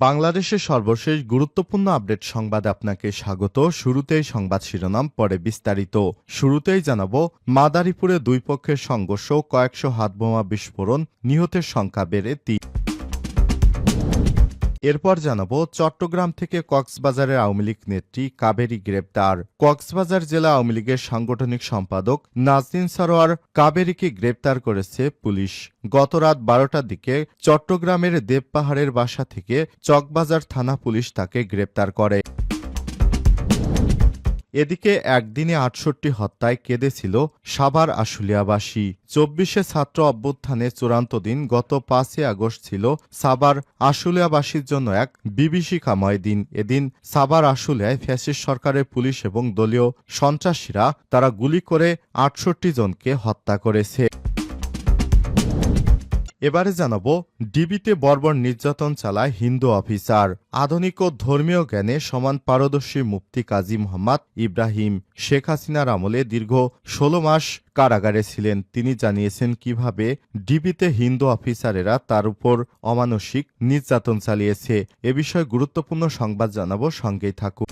বাংলাদেশের সর্বশেষ গুরুত্বপূর্ণ আপডেট সংবাদে আপনাকে স্বাগত। শুরুতেই সংবাদ শিরোনাম, পরে বিস্তারিত। শুরুতেই জানাবো, মাদারীপুরে দুই পক্ষের সংঘর্ষ, কয়েকশো হাতবোমা বিস্ফোরণ, নিহতের সংখ্যা বেড়ে ৩। এরপর জানাবো, চট্টগ্রাম থেকে কক্সবাজারের আওয়ামী লীগ নেত্রী কাবেরী গ্রেপ্তার। কক্সবাজার জেলা আওয়ামী লীগের সাংগঠনিক সম্পাদক নাজনীন সরোয়ার কাবেরীকে গ্রেপ্তার করেছে পুলিশ। গত রাত ১২টার দিকে চট্টগ্রামের দেবপাহাড়ের বাসা থেকে চকবাজার থানা পুলিশ তাকে গ্রেপ্তার করে। এদিকে একদিনে ৬৮ হত্যায় কেঁদেছিল সাভার আশুলিয়াবাসী। ২৪শে ছাত্র অভ্যুত্থানে চূড়ান্ত দিন গত ৫ই আগস্ট ছিল সাভার আশুলিয়াবাসীর জন্য এক বিভীষিকাময় দিন। এদিন সাভার আশুলিয়ায় ফ্যাসিস্ট সরকারের পুলিশ এবং দলীয় সন্ত্রাসীরা তারা গুলি করে ৬৮ জনকে হত্যা করেছে। এবারে জানাবো, ডিবিতে বর্বর নির্যাতন চালায় হিন্দু অফিসার। আধুনিক ও ধর্মীয় জ্ঞানে সমান পারদর্শী মুফতি কাজী মোহাম্মদ ইব্রাহিম শেখ হাসিনার আমলে দীর্ঘ ১৬ মাস কারাগারে ছিলেন। তিনি জানিয়েছেন কিভাবে ডিবিতে হিন্দু অফিসারেরা তার উপর অমানসিক নির্যাতন চালিয়েছে। এ বিষয়ে গুরুত্বপূর্ণ সংবাদ জানাবো, সঙ্গেই থাকুন।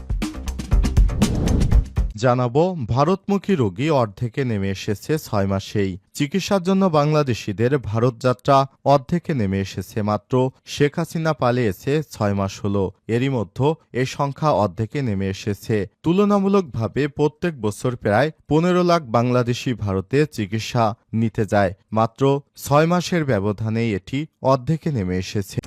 জানাবো, ভারতমুখী রোগী অর্ধেকে নেমে এসেছে ৬ মাসেই। চিকিৎসার জন্য বাংলাদেশিদের ভারত যাত্রা অর্ধেকে নেমে এসেছে। মাত্র শেখ হাসিনা পালিয়েছে ৬ মাস হলো। এরই মধ্যে এই সংখ্যা অর্ধেকে নেমে এসেছে। তুলনামূলকভাবে প্রত্যেক বছর প্রায় ১৫ লাখ বাংলাদেশি ভারতে চিকিৎসা নিতে যায়। মাত্র ৬ মাসের ব্যবধানেই এটি অর্ধেকে নেমে এসেছে।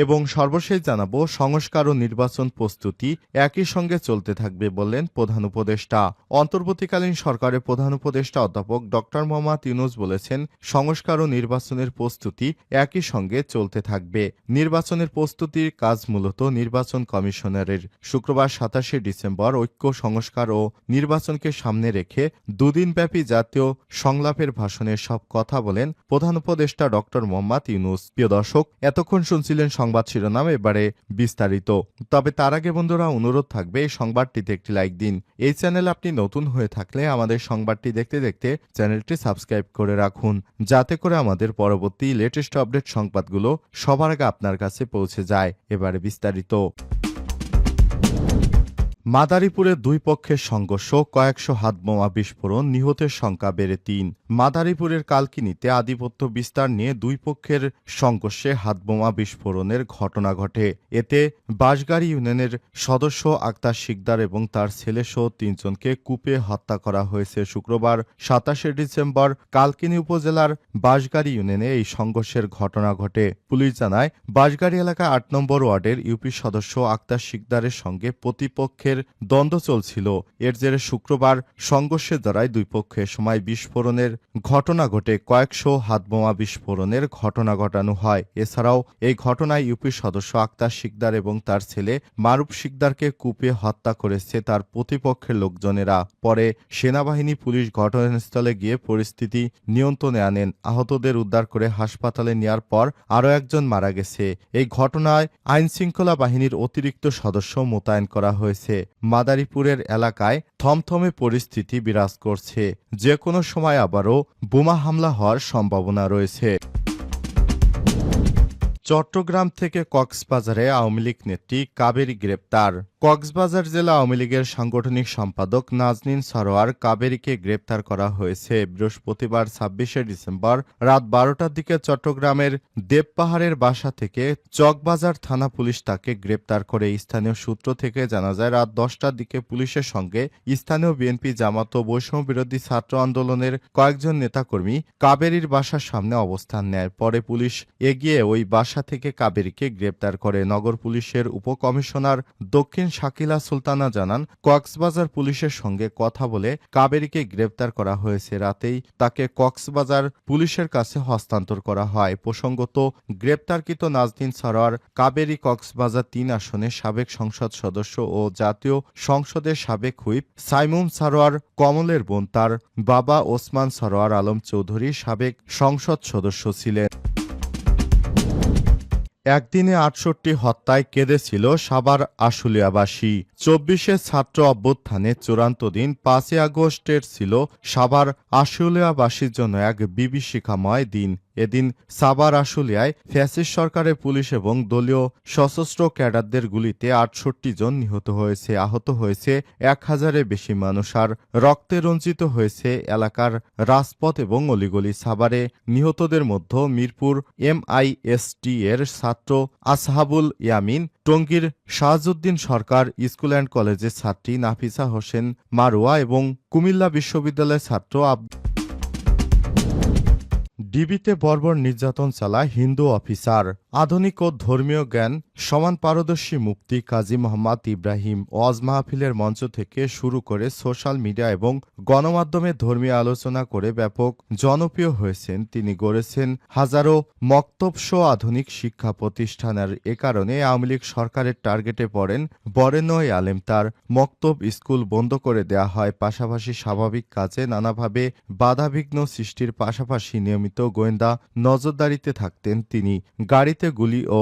এবং সর্বশেষ জানাবো, সংস্কার ও নির্বাচন প্রস্তুতি একই সঙ্গে চলতে থাকবে বললেন প্রধান উপদেষ্টা। অন্তর্বর্তীকালীন সরকারের প্রধান উপদেষ্টা অধ্যাপক ড মোহাম্মদ ইউনূস বলেছেন, সংস্কার ও নির্বাচনের প্রস্তুতি একই সঙ্গে চলতে থাকবে। নির্বাচনের প্রস্তুতির কাজ মূলত নির্বাচন কমিশনারের। শুক্রবার ২৭শে ডিসেম্বর ঐক্য, সংস্কার ও নির্বাচনকে সামনে রেখে দুদিনব্যাপী জাতীয় সংলাপের ভাষণে সব কথা বলেন প্রধান উপদেষ্টা ড মোহাম্মদ ইউনূস। প্রিয় দর্শক, এতক্ষণ শুনছিলেন সংবাদ শিরোনাম, এবারে বিস্তারিত। তবে তার আগে বন্ধুরা, অনুরোধ থাকবে এই সংবাদটিতে একটি লাইক দিন। এই চ্যানেল আপনি নতুন হয়ে থাকলে আমাদের সংবাদটি দেখতে দেখতে চ্যানেলটি সাবস্ক্রাইব করে রাখুন, যাতে করে আমাদের পরবর্তী লেটেস্ট আপডেট সংবাদগুলো সবার আগে আপনার কাছে পৌঁছে যায়। এবারে বিস্তারিত। মাদারীপুরে দুই পক্ষের সংঘর্ষ, কয়েকশো হাতবোমা বিস্ফোরণ, নিহতের সংখ্যা বেড়ে ৩। মাদারীপুরের কালকিনিতে আধিপত্য বিস্তার নিয়ে দুই পক্ষের সংঘর্ষে হাতবোমা বিস্ফোরণের ঘটনা ঘটে। এতে বাঁশগাড়ী ইউনিয়নের সদস্য আক্তার শিকদার এবং তার ছেলেসহ ৩ জনকে কুপিয়ে হত্যা করা হয়েছে। শুক্রবার ২৭শে ডিসেম্বর কালকিনি উপজেলার বাঁশগাড়ী ইউনিয়নে এই সংঘর্ষের ঘটনা ঘটে। পুলিশ জানায়, বাঁশগাড়ী এলাকায় ৮ নম্বর ওয়ার্ডের ইউপি সদস্য আক্তার শিকদারের সঙ্গে প্রতিপক্ষের দ্বন্দ্ব চলছিল। এর জেরে শুক্রবার সংঘর্ষে জড়ায় দুই পক্ষের সময় বিস্ফোরণের ঘটনা ঘটে। কয়েকশো হাতবোমা বিস্ফোরণের ঘটনা ঘটানো হয়। এছাড়াও এই ঘটনায় ইউপি সদস্য আক্তার শিকদার এবং তার ছেলে মারুফ শিকদারকে কুপিয়ে হত্যা করেছে তার প্রতিপক্ষের লোকজনেরা। পরে সেনাবাহিনী, পুলিশ ঘটনাস্থলে গিয়ে পরিস্থিতি নিয়ন্ত্রণে আনেন। আহতদের উদ্ধার করে হাসপাতালে নেওয়ার পর আরও একজন মারা গেছে। এই ঘটনায় আইনশৃঙ্খলা বাহিনীর অতিরিক্ত সদস্য মোতায়েন করা হয়েছে। মাদারীপুরের এলাকায় থমথমে পরিস্থিতি বিরাজ করছে। যে কোনো সময় আবারও বোমা হামলা হওয়ার সম্ভাবনা রয়েছে। চট্টগ্রাম থেকে কক্সবাজারে আওয়ামী লীগ নেত্রী কাবেরী গ্রেপ্তার। কক্সবাজার জেলা আওয়ামী লীগের সাংগঠনিক সম্পাদক নাজনীন সরোয়ার কাবেরীকে গ্রেপ্তার করা হয়েছে। বৃহস্পতিবার ২৬শে ডিসেম্বর রাত ১২টার দিকে চট্টগ্রামের দেবপাহাড়ের বাসা থেকে চকবাজার থানা পুলিশ তাকে গ্রেপ্তার করে। স্থানীয় সূত্র থেকে জানা যায়, রাত ১০টার দিকে পুলিশের সঙ্গে স্থানীয় বিএনপি, জামাত ও বৈষম্য বিরোধী ছাত্র আন্দোলনের কয়েকজন নেতাকর্মী কাবেরীর বাসার সামনে অবস্থান নেয়। পরে পুলিশ এগিয়ে ওই বাসা থেকে কাবেরীকে গ্রেপ্তার করে। নগর পুলিশের উপকমিশনার দক্ষিণ শাকিলা সুলতানা জানান, কক্সবাজার পুলিশের সঙ্গে কথা বলে কাবেরীকে গ্রেপ্তার করা হয়েছে। রাতেই তাকে কক্সবাজার পুলিশের কাছে হস্তান্তর করা হয়। প্রসঙ্গত, গ্রেপ্তারকৃত নাজনীন সরোয়ার কাবেরী কক্সবাজার ৩ আসনের সাবেক সংসদ সদস্য ও জাতীয় সংসদের সাবেক হুইপ সাইমুম সরোয়ার কমলের বোন। তার বাবা ওসমান সরোয়ার আলম চৌধুরী সাবেক সংসদ সদস্য ছিলেন। একদিনে ৬৮ হত্যায় কেঁদেছিল সাভার আশুলিয়াবাসী। ২৪শে ছাত্র অভ্যুত্থানে চূড়ান্ত দিন ৫ই আগস্টের ছিল সাভার আশুলিয়াবাসীর জন্য এক বিভীষিকাময় দিন। এদিন সাভার আশুলিয়ায় ফ্যাসিস্ট সরকারের পুলিশ এবং দলীয় সশস্ত্র ক্যাডারদের গুলিতে ৬৮ জন নিহত হয়েছে, আহত হয়েছে ১,০০০-এর বেশি মানুষ, আর রক্তে রঞ্জিত হয়েছে এলাকার রাজপথ এবং অলিগলি। সাভারে নিহতদের মধ্যে মিরপুর MIST এর ছাত্র আসহাবুল ইয়ামিন, টঙ্গীর শাহজুদ্দিন সরকার স্কুল অ্যান্ড কলেজের ছাত্রী নাফিসা হোসেন মারুয়া এবং কুমিল্লা বিশ্ববিদ্যালয়ের ছাত্র ডিবিতে বর্বর নির্যাতন চালায় হিন্দু অফিসার। আধুনিক ও ধর্মীয় জ্ঞান সমান পারদর্শী মুফতি কাজী মোহাম্মদ ইব্রাহিম ওয়াজ মাহফিলের মঞ্চ থেকে শুরু করে সোশ্যাল মিডিয়া এবং গণমাধ্যমে ধর্মীয় আলোচনা করে ব্যাপক জনপ্রিয় হয়েছেন। তিনি গড়েছেন হাজারো মক্তবসহ আধুনিক শিক্ষা প্রতিষ্ঠানের। এ কারণে আওয়ামী লীগ সরকারের টার্গেটে পড়েন বরেণ্য এই আলেম। তার মক্তব স্কুল বন্ধ করে দেয়া হয়, পাশাপাশি স্বাভাবিক কাজে নানাভাবে বাধাবিঘ্ন সৃষ্টির পাশাপাশি নিয়মিত গোয়েন্দা নজরদারিতে থাকতেন তিনি। গাড়িতে গুলি ও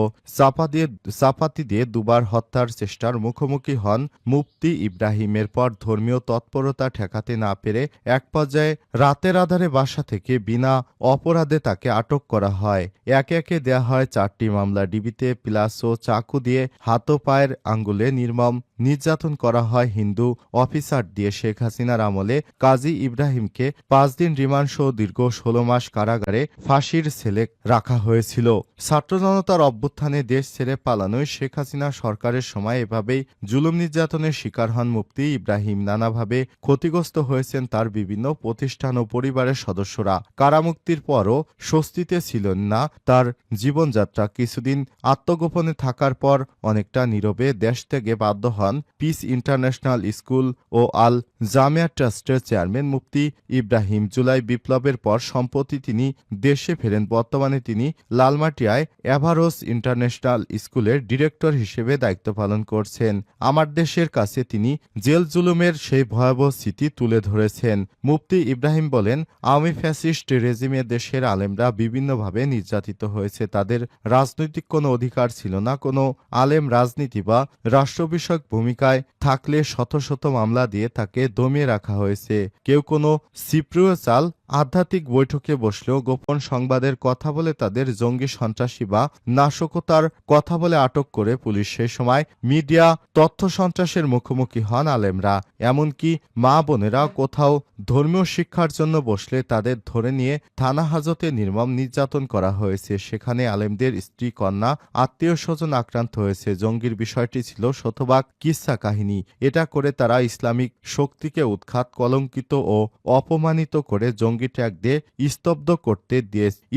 চাপাতি দিয়ে দুবার হত্যার চেষ্টার মুখোমুখি হন মুফতি ইব্রাহিম। এরপর ধর্মীয় তৎপরতা ঠেকাতে না পেরে এক পর্যায়ে রাতের আধারে বাসা থেকে বিনা অপরাধে তাকে আটক করা হয়। একে একে দেয়া হয় ৪টি মামলা। ডিবিতে প্লাস ও চাকু দিয়ে হাত ও পায়ের আঙ্গুলে নির্মম নির্যাতন করা হয় হিন্দু অফিসার দিয়ে। শেখ হাসিনার আমলে কাজী ইব্রাহিমকে ৫ দিন রিমান্ড সহ দীর্ঘ ১৬ মাস কারাগারে ফাঁসির সেলে রাখা হয়েছিল। ছাত্র জনতার অভ্যুত্থানে দেশ ছেড়ে পালানোয় শেখ হাসিনা সরকারের সময় এভাবেই জুলুম নির্যাতনের শিকার হন মুফতি ইব্রাহিম। নানাভাবে ক্ষতিগ্রস্ত হয়েছেন তার বিভিন্ন প্রতিষ্ঠান ও পরিবারের সদস্যরা। কারামুক্তির পরও স্বস্তিতে ছিলেন না তার জীবনযাত্রা। কিছুদিন আত্মগোপনে থাকার পর অনেকটা নীরবে দেশ থেকে বাধ্য হন পিস ইন্টারন্যাশনাল স্কুল ও আল জামিয়া ট্রাস্টের চেয়ারম্যান মুফতি ইব্রাহিম। জুলাই বিপ্লবের পর সম্প্রতি তিনি দেশে ফেরেন। বর্তমানে তিনি লালমাটিয়ায় এভারোস ইন্টারন্যাশনাল স্কুলের ডিরেক্টর হিসেবে দায়িত্ব পালন করছেন। আমার দেশের কাছে তিনি জেল জুলুমের সেই ভয়াবহ স্মৃতি তুলে ধরেছেন। মুফতি ইব্রাহিম বলেন, আওয়ামী ফ্যাসিস্ট রেজিমে দেশের আলেমরা বিভিন্নভাবে নির্যাতিত হয়েছে। তাদের রাজনৈতিক কোনো অধিকার ছিল না। কোনো আলেম রাজনীতি বা রাষ্ট্র বিষয়ক ভূমিকায় থাকলে শত শত মামলা দিয়ে তাকে দমিয়ে রাখা হয়েছে। কেউ কোনো সিপ্রিয় চাল আধ্যাত্মিক বৈঠকে বসলেও গোপন সংবাদের কথা বলে তাদের জঙ্গি সন্ত্রাসী বা নাশকতার কথা বলে আটক করে পুলিশ। সেই সময় মিডিয়া তথ্য সন্ত্রাসের মুখোমুখি হন আলেমরা। এমনকি মা বোনেরা কোথাও ধর্মীয় শিক্ষার জন্য বসলে তাদের ধরে নিয়ে থানা হাজতে নির্মম নির্যাতন করা হয়েছে। সেখানে আলেমদের স্ত্রী, কন্যা, আত্মীয় স্বজন আক্রান্ত হয়েছে। জঙ্গির বিষয়টি ছিল শতভাগ কিস্সা কাহিনী। এটা করে তারা ইসলামিক শক্তিকে উৎখাত, কলঙ্কিত ও অপমানিত করে জঙ্গি ট্যাগ দিয়ে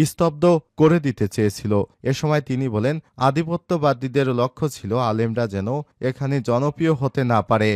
স্তব্ধ করে দিতে চেয়েছিল। এ সময় তিনি বলেন, আধিপত্যবাদীদের লক্ষ্য ছিল আলেমরা যেন এখানে জনপ্রিয় হতে না পারে।